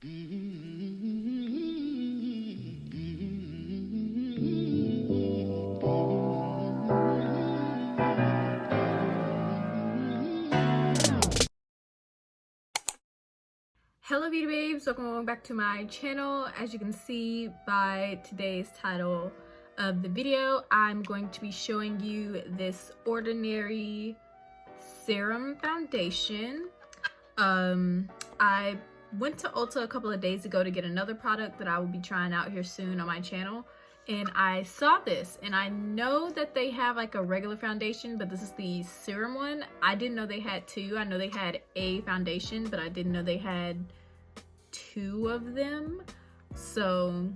Hello beauty babes, welcome back to my channel. As you can see by today's title of the video, I'm going to be showing you this Ordinary serum foundation. I went to Ulta a couple of days ago to get another product that I will be trying out here soon on my channel, and I saw this, and I know that they have like a regular foundation, but this is the serum one. I didn't know they had two. I know they had a foundation, but I didn't know they had two of them. So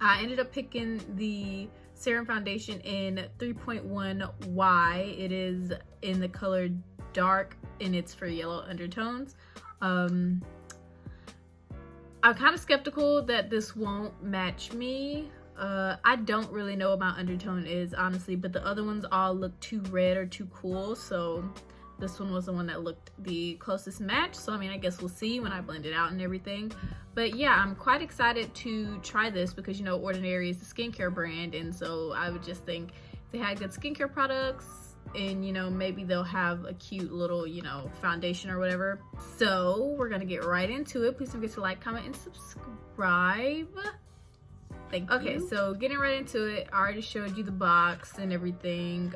I ended up picking the serum foundation in 3.1Y. It is in the color dark, and it's for yellow undertones. I'm kind of skeptical that this won't match me. I don't really know what my undertone is, honestly, but the other ones all look too red or too cool, so this one was the one that looked the closest match. So I mean, I guess we'll see when I blend it out and everything. But yeah, I'm quite excited to try this because, you know, Ordinary is a skincare brand, and so I would just think if they had good skincare products, and you know, maybe they'll have a cute little, you know, foundation or whatever. So we're gonna get right into it. Please don't forget to like, comment, and subscribe. Thank you. Okay, so getting right into it, I already showed you the box and everything.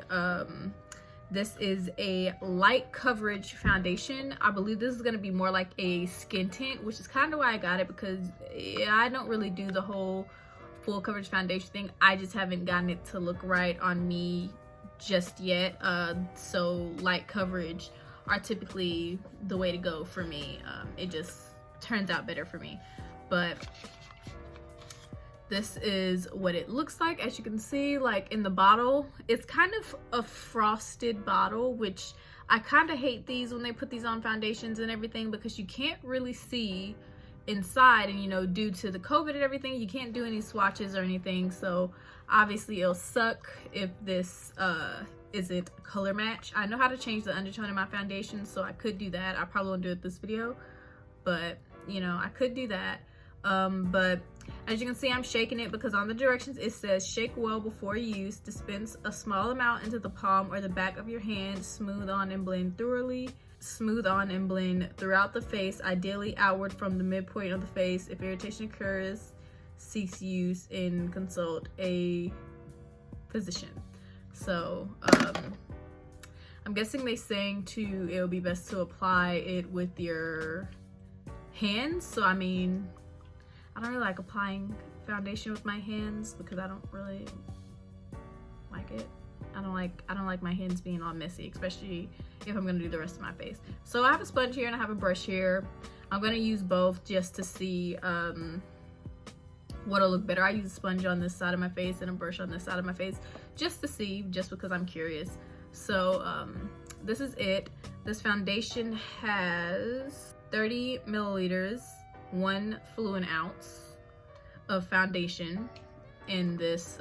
This is a light coverage foundation. I believe this is gonna be more like a skin tint, which is kind of why I got it, because I don't really do the whole full coverage foundation thing. I just haven't gotten it to look right on me just yet. So light coverage are typically the way to go for me. It just turns out better for me. But this is what it looks like. As you can see, like in the bottle, it's kind of a frosted bottle, which I kind of hate these when they put these on foundations and everything, because you can't really see inside, and you know, due to the COVID and everything, you can't do any swatches or anything. So obviously it'll suck if this isn't color match. I know how to change the undertone in my foundation, so I could do that. I probably won't do it this video, but you know, I could do that. But as you can see, I'm shaking it because on the directions it says shake well before use, dispense a small amount into the palm or the back of your hand, smooth on and blend thoroughly. Smooth on and blend throughout the face, ideally outward from the midpoint of the face. If irritation occurs, cease use and consult a physician. So I'm guessing they're saying it would be best to apply it with your hands. So I mean, I don't really like applying foundation with my hands because I don't really like it. I don't like my hands being all messy, especially if I'm gonna do the rest of my face. So I have a sponge here and I have a brush here. I'm gonna use both just to see what'll look better. I use a sponge on this side of my face and a brush on this side of my face just to see, just because I'm curious. So this is it. This foundation has 30 milliliters, 1 fluid ounce of foundation in this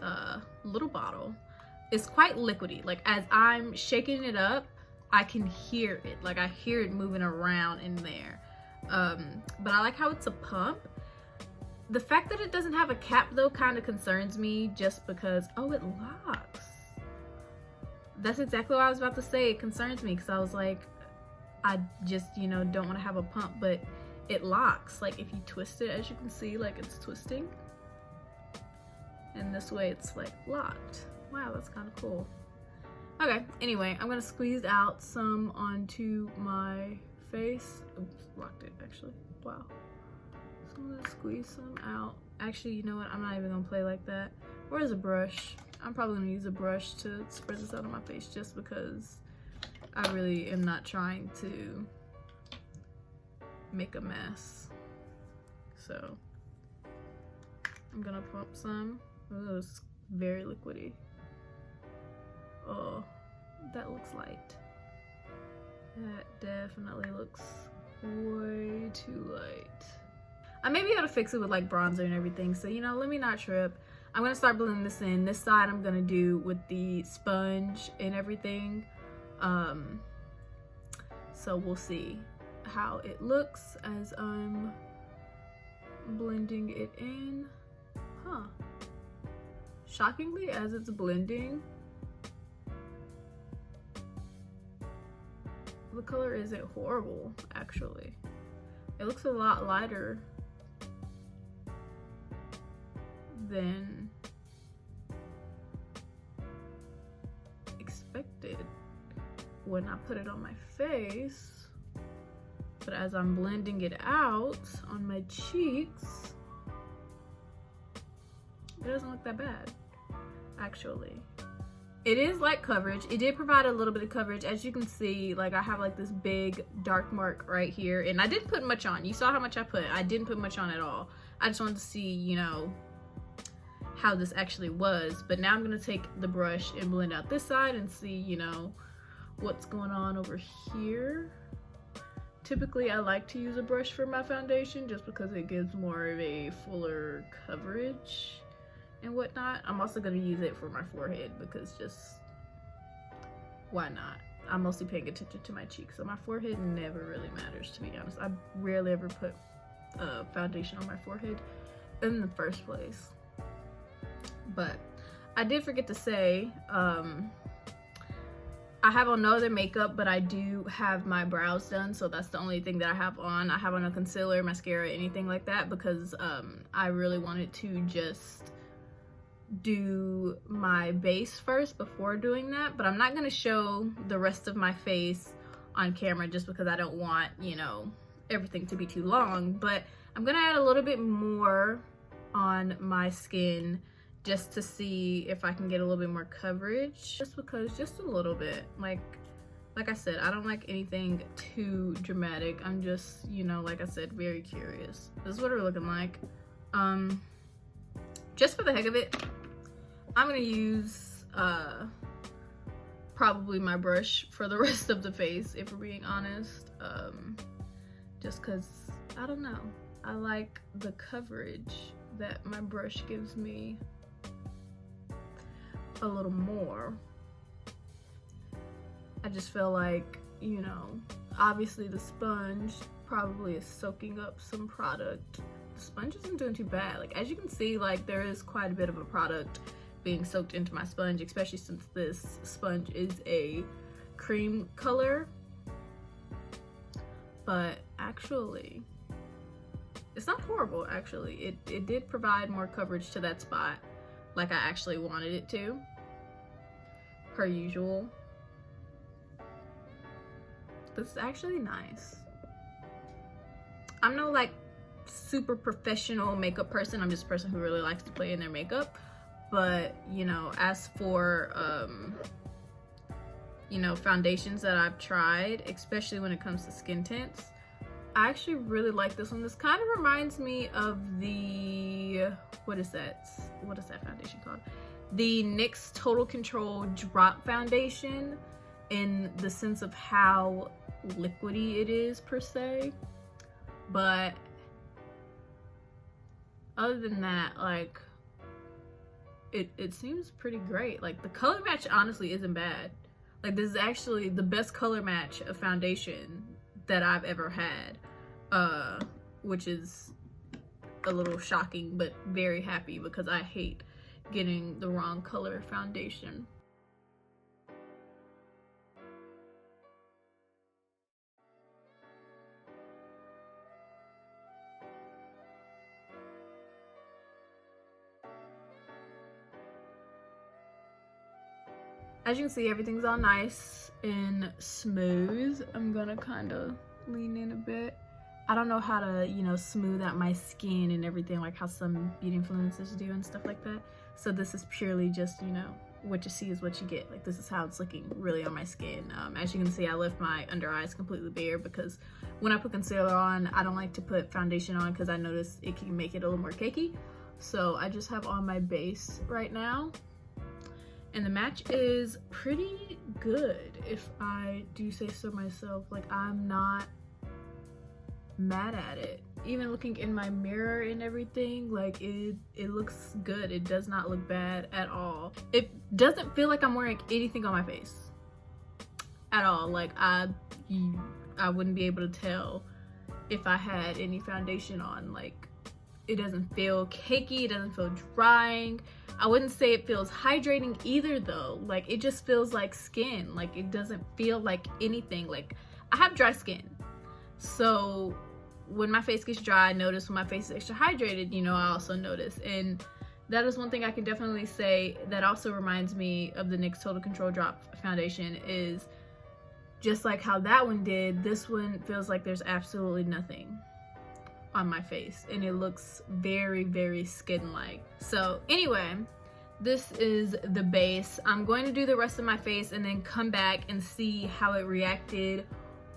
little bottle. It's quite liquidy. Like as I'm shaking it up, I can hear it. Like I hear it moving around in there. But I like how it's a pump. The fact that it doesn't have a cap though kind of concerns me, just because, oh, it locks. That's exactly what I was about to say. It concerns me because I was like, I just, you know, don't want to have a pump, but it locks. Like if you twist it, as you can see, like it's twisting. And this way it's like locked. Wow, that's kind of cool. Okay, anyway, I'm gonna squeeze out some onto my face. Oops, locked it actually. Wow. So I'm gonna squeeze some out. Actually, you know what? I'm not even gonna play like that. Where's a brush? I'm probably gonna use a brush to spread this out on my face just because I really am not trying to make a mess. So I'm gonna pump some. Oh, it's very liquidy. Oh, that looks light. That definitely looks way too light. I may be able to fix it with like bronzer and everything, so you know, let me not trip. I'm gonna start blending this in. This side I'm gonna do with the sponge and everything. So we'll see how it looks as I'm blending it in. Huh. Shockingly, as it's blending, the color isn't horrible, actually. It looks a lot lighter than expected when I put it on my face. But as I'm blending it out on my cheeks, it doesn't look that bad, actually. It is light coverage. It did provide a little bit of coverage. As you can see, like I have like this big dark mark right here, and I didn't put much on. You saw how much I put. I didn't put much on at all. I just wanted to see, you know, how this actually was. But now I'm gonna take the brush and blend out this side and see, you know, what's going on over here. Typically, I like to use a brush for my foundation just because it gives more of a fuller coverage and whatnot. I'm also going to use it for my forehead because just why not? I'm mostly paying attention to my cheeks, so my forehead never really matters, to be honest. I rarely ever put foundation on my forehead in the first place. But I did forget to say, I have on no other makeup, but I do have my brows done, so that's the only thing that I have on. I have on no concealer, mascara, anything like that, because I really wanted to just do my base first before doing that. But I'm not going to show the rest of my face on camera just because I don't want, you know, everything to be too long. But I'm going to add a little bit more on my skin just to see if I can get a little bit more coverage, just because, just a little bit. Like I said, I don't like anything too dramatic. I'm just, you know, like I said, very curious. This is what we're looking like. Just for the heck of it, I'm gonna use probably my brush for the rest of the face, if we're being honest. Just because, I don't know, I like the coverage that my brush gives me a little more. I just feel like, you know, obviously the sponge probably is soaking up some product. The sponge isn't doing too bad. Like, as you can see, like there is quite a bit of a product being soaked into my sponge, especially since this sponge is a cream color. But actually, it's not horrible, actually. It did provide more coverage to that spot, like I actually wanted it to, per usual. This is actually nice. I'm no like super professional makeup person. I'm just a person who really likes to play in their makeup. But, you know, as for you know, foundations that I've tried, especially when it comes to skin tints, I actually really like this one. This kind of reminds me of the, what is that foundation called? The NYX Total Control Drop Foundation, in the sense of how liquidy it is per se. But other than that, like, it seems pretty great. Like, the color match honestly isn't bad. Like, this is actually the best color match of foundation that I've ever had, which is a little shocking, but very happy because I hate getting the wrong color foundation. As you can see, everything's all nice and smooth. I'm gonna kind of lean in a bit. I don't know how to, you know, smooth out my skin and everything, like how some beauty influencers do and stuff like that. So this is purely just, you know, what you see is what you get. Like, this is how it's looking really on my skin. As you can see, I left my under eyes completely bare because when I put concealer on, I don't like to put foundation on because I notice it can make it a little more cakey. So I just have on my base right now. And the match is pretty good, if I do say so myself. Like, I'm not mad at it. Even looking in my mirror and everything, like, it looks good. It does not look bad at all. It doesn't feel like I'm wearing anything on my face at all. Like, I wouldn't be able to tell if I had any foundation on. Like, It doesn't feel cakey, it doesn't feel drying. I wouldn't say it feels hydrating either though. Like it just feels like skin. Like it doesn't feel like anything. Like I have dry skin. So when my face gets dry, I notice. When my face is extra hydrated, you know, I also notice. And that is one thing I can definitely say that also reminds me of the NYX Total Control Drop foundation, is just like how that one did, this one feels like there's absolutely nothing on my face, and it looks very, very skin-like. So anyway, this is the base. I'm going to do the rest of my face and then come back and see how it reacted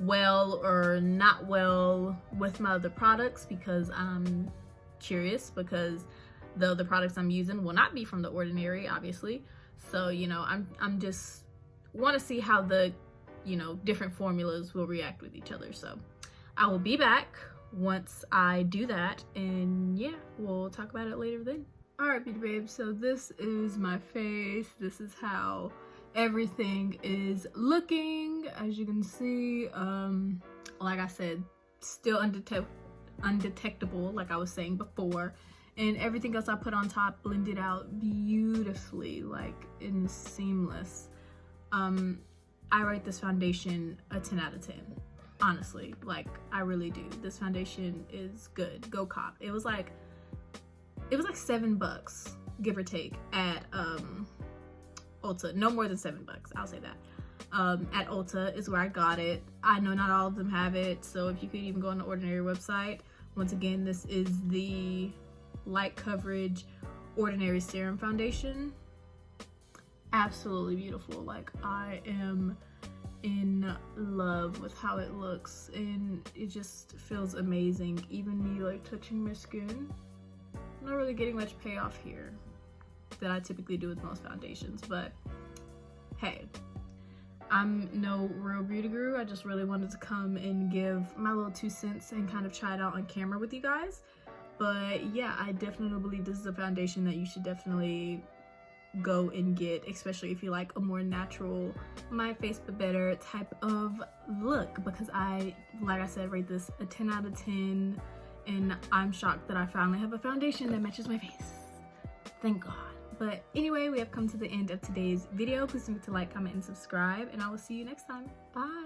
well or not well with my other products, because I'm curious, because the other products I'm using will not be from The Ordinary, obviously. So, you know, I'm just want to see how the, you know, different formulas will react with each other. So I will be back once I do that, and yeah, we'll talk about it later then. All right, beauty babes, so this is my face. This is how everything is looking. As you can see, like I said, still undetectable, like I was saying before, and everything else I put on top blended out beautifully, like in seamless. I rate this foundation a 10 out of 10. Honestly, like I really do. This foundation is good. Go cop. It was like $7, give or take, at Ulta. No more than $7, I'll say that. At Ulta is where I got it. I know not all of them have it, so if you could even go on the Ordinary website. Once again, this is the Light Coverage Ordinary Serum Foundation. Absolutely beautiful. Like I am in love with how it looks, and it just feels amazing. Even me like touching my skin, I'm not really getting much payoff here that I typically do with most foundations, but hey, I'm no real beauty guru. I just really wanted to come and give my little 2 cents and kind of try it out on camera with you guys. But yeah, I definitely believe this is a foundation that you should definitely go and get, especially if you like a more natural, my face but better type of look, because I, like I said, rate this a 10 out of 10, and I'm shocked that I finally have a foundation that matches my face. Thank God. But anyway, we have come to the end of today's video. Please don't forget to like, comment, and subscribe, and I will see you next time. Bye.